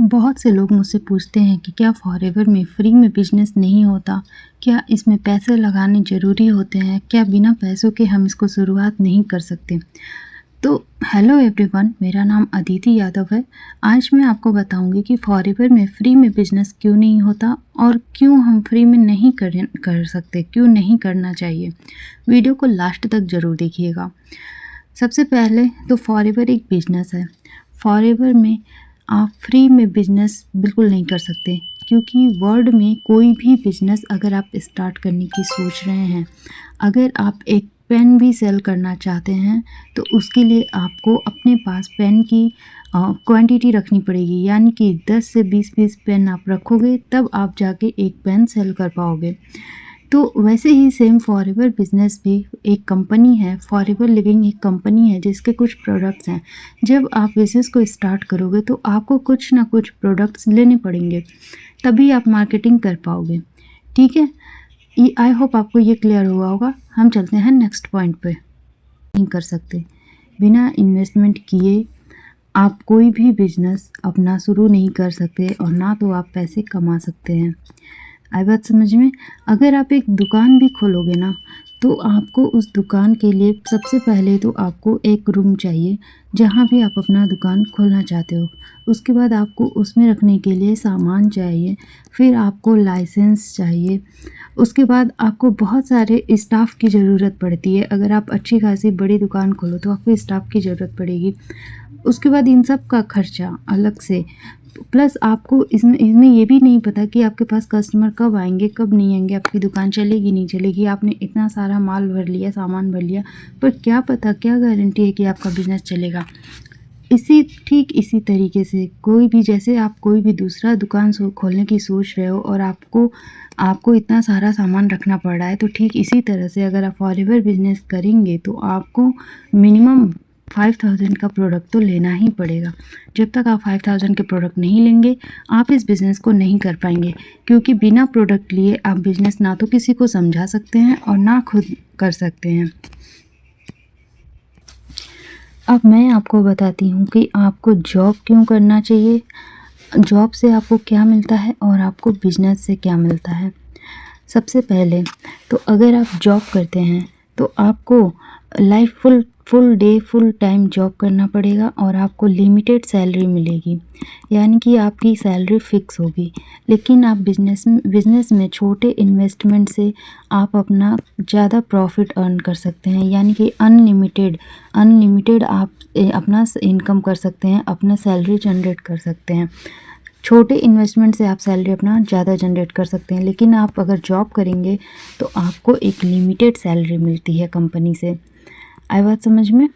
बहुत से लोग मुझसे पूछते हैं कि क्या फॉरएवर में फ्री में बिजनेस नहीं होता? क्या इसमें पैसे लगाने ज़रूरी होते हैं? क्या बिना पैसों के हम इसको शुरुआत नहीं कर सकते? तो हेलो एवरीवन, मेरा नाम अदिति यादव है। आज मैं आपको बताऊंगी कि फॉरएवर में फ्री में बिजनेस क्यों नहीं होता और क्यों हम फ्री में नहीं कर सकते, क्यों नहीं करना चाहिए। वीडियो को लास्ट तक ज़रूर देखिएगा। सबसे पहले तो फॉरएवर एक बिजनेस है। फॉरएवर में आप फ्री में बिजनेस बिल्कुल नहीं कर सकते, क्योंकि वर्ल्ड में कोई भी बिजनेस अगर आप स्टार्ट करने की सोच रहे हैं, अगर आप एक पेन भी सेल करना चाहते हैं तो उसके लिए आपको अपने पास पेन की क्वांटिटी रखनी पड़ेगी, यानी कि 10 से 20 पीस पेन आप रखोगे तब आप जाके एक पेन सेल कर पाओगे। तो वैसे ही सेम फॉरएवर बिजनेस भी एक कंपनी है। फॉरएवर लिविंग एक कंपनी है जिसके कुछ प्रोडक्ट्स हैं। जब आप बिज़नेस को स्टार्ट करोगे तो आपको कुछ ना कुछ प्रोडक्ट्स लेने पड़ेंगे, तभी आप मार्केटिंग कर पाओगे। ठीक है, ये आई होप आपको ये क्लियर हुआ होगा। हम चलते हैं नेक्स्ट पॉइंट पे। नहीं कर सकते, बिना इन्वेस्टमेंट किए आप कोई भी बिजनेस अपना शुरू नहीं कर सकते और ना तो आप पैसे कमा सकते हैं। आई बात समझ में? अगर आप एक दुकान भी खोलोगे ना, तो आपको उस दुकान के लिए सबसे पहले तो आपको एक रूम चाहिए जहाँ भी आप अपना दुकान खोलना चाहते हो। उसके बाद आपको उसमें रखने के लिए सामान चाहिए, फिर आपको लाइसेंस चाहिए। उसके बाद आपको बहुत सारे स्टाफ की ज़रूरत पड़ती है। अगर आप अच्छी खासी बड़ी दुकान खोलो तो आपको स्टाफ की ज़रूरत पड़ेगी। उसके बाद इन सब का खर्चा अलग से, प्लस आपको इसमें इसमें ये भी नहीं पता कि आपके पास कस्टमर कब आएंगे कब नहीं आएंगे, आपकी दुकान चलेगी नहीं चलेगी। आपने इतना सारा माल भर लिया, सामान भर लिया, पर क्या पता, क्या गारंटी है कि आपका बिज़नेस चलेगा। इसी तरीके से कोई भी, जैसे आप कोई भी दूसरा दुकान खोलने की सोच रहे हो और आपको इतना सारा सामान रखना पड़ रहा है, तो ठीक इसी तरह से अगर आप फॉरएवर बिजनेस करेंगे तो आपको मिनिमम 5000 का प्रोडक्ट तो लेना ही पड़ेगा। जब तक आप 5000 के प्रोडक्ट नहीं लेंगे, आप इस बिज़नेस को नहीं कर पाएंगे, क्योंकि बिना प्रोडक्ट लिए आप बिज़नेस ना तो किसी को समझा सकते हैं और ना खुद कर सकते हैं। अब मैं आपको बताती हूँ कि आपको जॉब क्यों करना चाहिए, जॉब से आपको क्या मिलता है और आपको बिजनेस से क्या मिलता है। सबसे पहले तो अगर आप जॉब करते हैं तो आपको full day full time job करना पड़ेगा और आपको लिमिटेड सैलरी मिलेगी, यानी कि आपकी सैलरी फिक्स होगी। लेकिन आप बिजनेस में छोटे इन्वेस्टमेंट से आप अपना ज़्यादा प्रॉफिट अर्न कर सकते हैं, यानी कि अनलिमिटेड आप अपना इनकम कर सकते हैं, अपना सैलरी जनरेट कर सकते हैं। छोटे इन्वेस्टमेंट से आप सैलरी अपना ज़्यादा जनरेट कर सकते हैं। लेकिन आप अगर जॉब करेंगे तो आपको एक लिमिटेड सैलरी मिलती है कंपनी से। आई बात समझ में?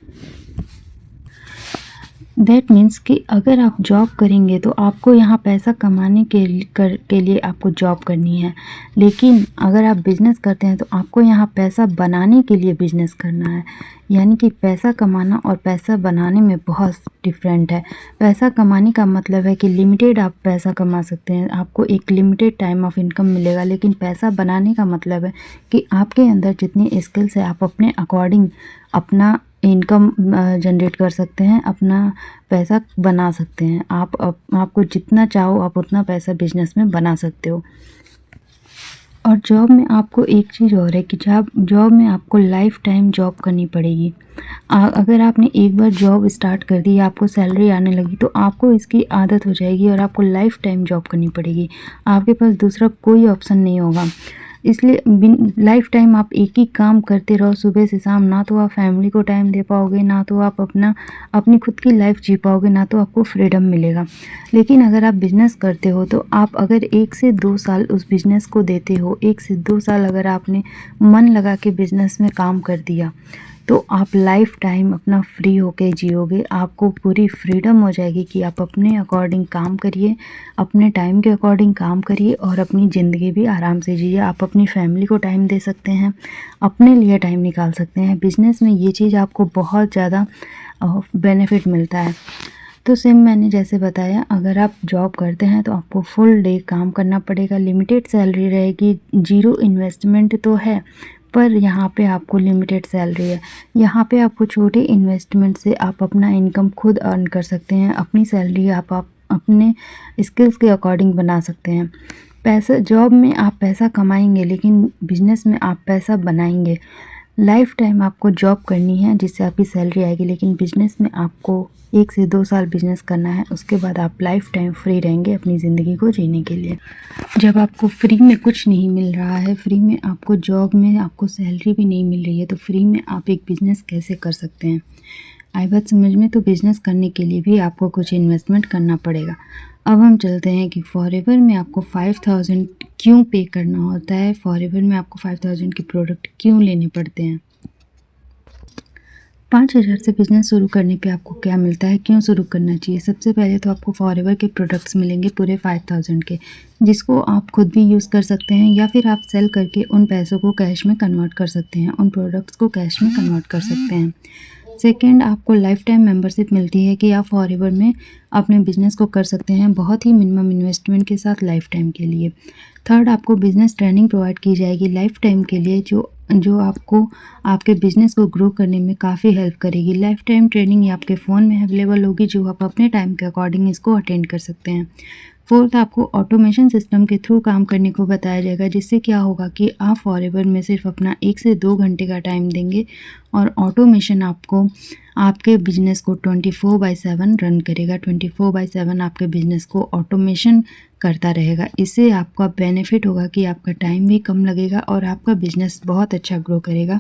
दैट मीन्स कि अगर आप जॉब करेंगे तो आपको यहाँ पैसा कमाने के लिए आपको जॉब करनी है, लेकिन अगर आप बिज़नेस करते हैं तो आपको यहाँ पैसा बनाने के लिए बिज़नेस करना है। यानी कि पैसा कमाना और पैसा बनाने में बहुत डिफरेंट है। पैसा कमाने का मतलब है कि लिमिटेड आप पैसा कमा सकते हैं, आपको एक लिमिटेड टाइम ऑफ इनकम मिलेगा। लेकिन पैसा बनाने का मतलब है कि आपके अंदर जितनी स्किल्स है आप अपने अकॉर्डिंग अपना इनकम जनरेट कर सकते हैं, अपना पैसा बना सकते हैं। आपको जितना चाहो आप उतना पैसा बिजनेस में बना सकते हो। और जॉब में आपको एक चीज़ और है कि जॉब में आपको लाइफ टाइम जॉब करनी पड़ेगी। अगर आपने एक बार जॉब स्टार्ट कर दी, आपको सैलरी आने लगी, तो आपको इसकी आदत हो जाएगी और आपको लाइफ टाइम जॉब करनी पड़ेगी। आपके पास दूसरा कोई ऑप्शन नहीं होगा। इसलिए लाइफ टाइम आप एक ही काम करते रहो सुबह से शाम, ना तो आप फैमिली को टाइम दे पाओगे, ना तो आप अपनी खुद की लाइफ जी पाओगे, ना तो आपको फ्रीडम मिलेगा। लेकिन अगर आप बिज़नेस करते हो तो आप अगर 1 से 2 साल उस बिज़नेस को देते हो, 1 से 2 साल अगर आपने मन लगा के बिज़नेस में काम कर दिया, तो आप लाइफ टाइम अपना फ्री होके जियोगे। आपको पूरी फ्रीडम हो जाएगी कि आप अपने अकॉर्डिंग काम करिए, अपने टाइम के अकॉर्डिंग काम करिए और अपनी ज़िंदगी भी आराम से जिए। आप अपनी फैमिली को टाइम दे सकते हैं, अपने लिए टाइम निकाल सकते हैं। बिज़नेस में ये चीज़ आपको बहुत ज़्यादा बेनिफिट मिलता है। तो सेम मैंने जैसे बताया, अगर आप जॉब करते हैं तो आपको फुल डे काम करना पड़ेगा, लिमिटेड सैलरी रहेगी, ज़ीरो इन्वेस्टमेंट तो है, पर यहाँ पे आपको लिमिटेड सैलरी है। यहाँ पे आपको छोटे इन्वेस्टमेंट से आप अपना इनकम खुद अर्न कर सकते हैं। अपनी सैलरी आप अपने स्किल्स के अकॉर्डिंग बना सकते हैं। पैसा जॉब में आप पैसा कमाएंगे, लेकिन बिजनेस में आप पैसा बनाएंगे। लाइफ टाइम आपको जॉब करनी है जिससे आपकी सैलरी आएगी, लेकिन बिजनेस में आपको 1 से 2 साल बिजनेस करना है, उसके बाद आप लाइफ टाइम फ्री रहेंगे अपनी ज़िंदगी को जीने के लिए। जब आपको फ्री में कुछ नहीं मिल रहा है, फ्री में आपको जॉब में आपको सैलरी भी नहीं मिल रही है, तो फ्री में आप एक बिज़नेस कैसे कर सकते हैं? आई बात समझ में? तो बिज़नेस करने के लिए भी आपको कुछ इन्वेस्टमेंट करना पड़ेगा। अब हम चलते हैं कि फॉरएवर में आपको 5000 क्यों पे करना होता है, फॉरएवर में आपको 5000 के प्रोडक्ट क्यों लेने पड़ते हैं, 5000 से बिज़नेस शुरू करने पे आपको क्या मिलता है, क्यों शुरू करना चाहिए। सबसे पहले तो आपको फॉरएवर के प्रोडक्ट्स मिलेंगे पूरे 5000 के, जिसको आप खुद भी यूज़ कर सकते हैं या फिर आप सेल करके उन पैसों को कैश में कन्वर्ट कर सकते हैं, उन प्रोडक्ट्स को कैश में कन्वर्ट कर सकते हैं। सेकंड, आपको लाइफ टाइम मेंबरशिप मिलती है कि आप फॉरएवर में अपने बिजनेस को कर सकते हैं बहुत ही मिनिमम इन्वेस्टमेंट के साथ लाइफ टाइम के लिए। थर्ड, आपको बिजनेस ट्रेनिंग प्रोवाइड की जाएगी लाइफ टाइम के लिए, जो आपको आपके बिजनेस को ग्रो करने में काफ़ी हेल्प करेगी। लाइफ टाइम ट्रेनिंग आपके फ़ोन में अवेलेबल होगी, जो आप अपने टाइम के अकॉर्डिंग इसको अटेंड कर सकते हैं। फोर्थ, आपको ऑटोमेशन सिस्टम के थ्रू काम करने को बताया जाएगा, जिससे क्या होगा कि आप फॉरएवर में सिर्फ अपना 1 से 2 घंटे का टाइम देंगे और ऑटोमेशन आपको आपके बिजनेस को 24/7 रन करेगा। 24/7 आपके बिजनेस को ऑटोमेशन करता रहेगा। इससे आपका बेनिफिट होगा कि आपका टाइम भी कम लगेगा और आपका बिजनेस बहुत अच्छा ग्रो करेगा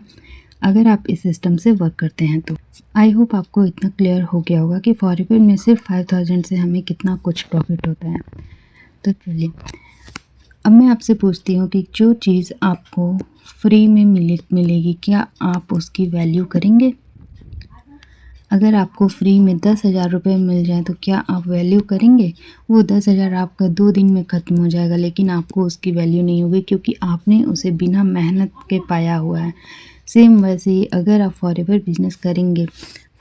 अगर आप इस सिस्टम से वर्क करते हैं तो। आई होप आपको इतना क्लियर हो गया होगा कि फॉरएवर में सिर्फ 5000 से हमें कितना कुछ प्रॉफिट होता है। तो चलिए, अब मैं आपसे पूछती हूँ कि जो चीज़ आपको फ्री में मिलेगी, क्या आप उसकी वैल्यू करेंगे? अगर आपको फ्री में 10,000 रुपये मिल जाए तो क्या आप वैल्यू करेंगे? वो 10,000 आपका 2 दिन में ख़त्म हो जाएगा, लेकिन आपको उसकी वैल्यू नहीं होगी क्योंकि आपने उसे बिना मेहनत के पाया हुआ है। सेम वैसे ही अगर आप फॉरएवर बिजनेस करेंगे,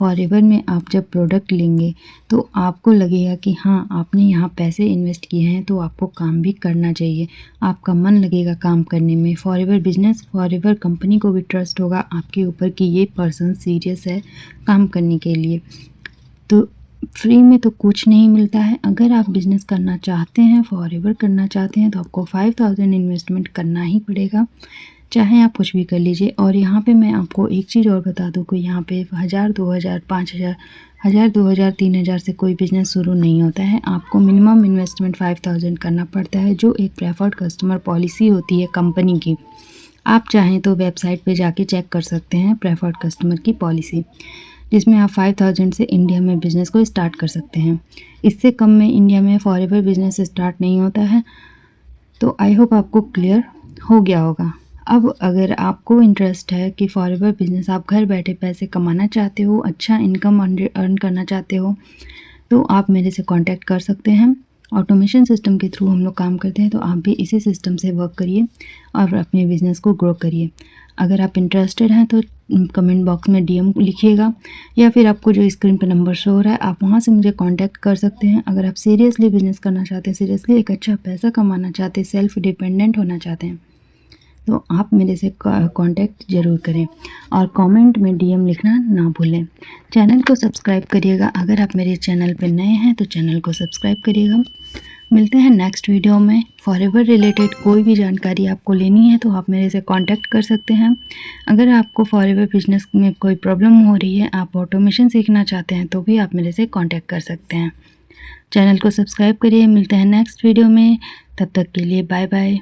फॉरएवर में आप जब प्रोडक्ट लेंगे तो आपको लगेगा कि हाँ, आपने यहाँ पैसे इन्वेस्ट किए हैं तो आपको काम भी करना चाहिए, आपका मन लगेगा काम करने में। फॉरएवर बिजनेस, फॉरएवर कंपनी को भी ट्रस्ट होगा आपके ऊपर कि ये पर्सन सीरियस है काम करने के लिए। तो फ्री में तो कुछ नहीं मिलता है। अगर आप बिज़नेस करना चाहते हैं, फॉरएवर करना चाहते हैं, तो आपको 5000 इन्वेस्टमेंट करना ही पड़ेगा, चाहे आप कुछ भी कर लीजिए। और यहाँ पे मैं आपको एक चीज़ और बता दूँ कि यहाँ पे 1000, 2000, 5000, 1000, 2000, 3000 से कोई बिज़नेस शुरू नहीं होता है। आपको मिनिमम इन्वेस्टमेंट 5000 करना पड़ता है, जो एक प्रेफर्ड कस्टमर पॉलिसी होती है कंपनी की। आप चाहें तो वेबसाइट पे जाके चेक कर सकते हैं प्रेफर्ड कस्टमर की पॉलिसी, जिसमें आप 5000 से इंडिया में बिज़नेस को स्टार्ट कर सकते हैं। इससे कम में इंडिया में फॉरएवर बिज़नेस स्टार्ट नहीं होता है। तो आई होप आपको क्लियर हो गया होगा। अब अगर आपको इंटरेस्ट है कि फॉरएवर बिज़नेस आप घर बैठे पैसे कमाना चाहते हो, अच्छा इनकम अर्न करना चाहते हो, तो आप मेरे से कांटेक्ट कर सकते हैं। ऑटोमेशन सिस्टम के थ्रू हम लोग काम करते हैं, तो आप भी इसी सिस्टम से वर्क करिए और अपने बिज़नेस को ग्रो करिए। अगर आप इंटरेस्टेड हैं तो कमेंट बॉक्स में डीएम लिखिएगा, या फिर आपको जो स्क्रीन पर नंबर शो हो रहा है आप वहां से मुझे कांटेक्ट कर सकते हैं। अगर आप सीरियसली बिज़नेस करना चाहते हैं, सीरियसली एक अच्छा पैसा कमाना चाहते हैं, सेल्फ डिपेंडेंट होना चाहते हैं, तो आप मेरे से कांटेक्ट ज़रूर करें और कमेंट में डीएम लिखना ना भूलें। चैनल को सब्सक्राइब करिएगा। अगर आप मेरे चैनल पर नए हैं तो चैनल को सब्सक्राइब करिएगा। मिलते हैं नेक्स्ट वीडियो में। फॉरएवर रिलेटेड कोई भी जानकारी आपको लेनी है तो आप मेरे से कांटेक्ट कर सकते हैं। अगर आपको फॉरएवर बिजनेस में कोई प्रॉब्लम हो रही है, आप ऑटोमेशन सीखना चाहते हैं, तो भी आप मेरे से कांटेक्ट कर सकते हैं। चैनल को सब्सक्राइब करिए। मिलते हैं नेक्स्ट वीडियो में, तब तक के लिए बाय बाय।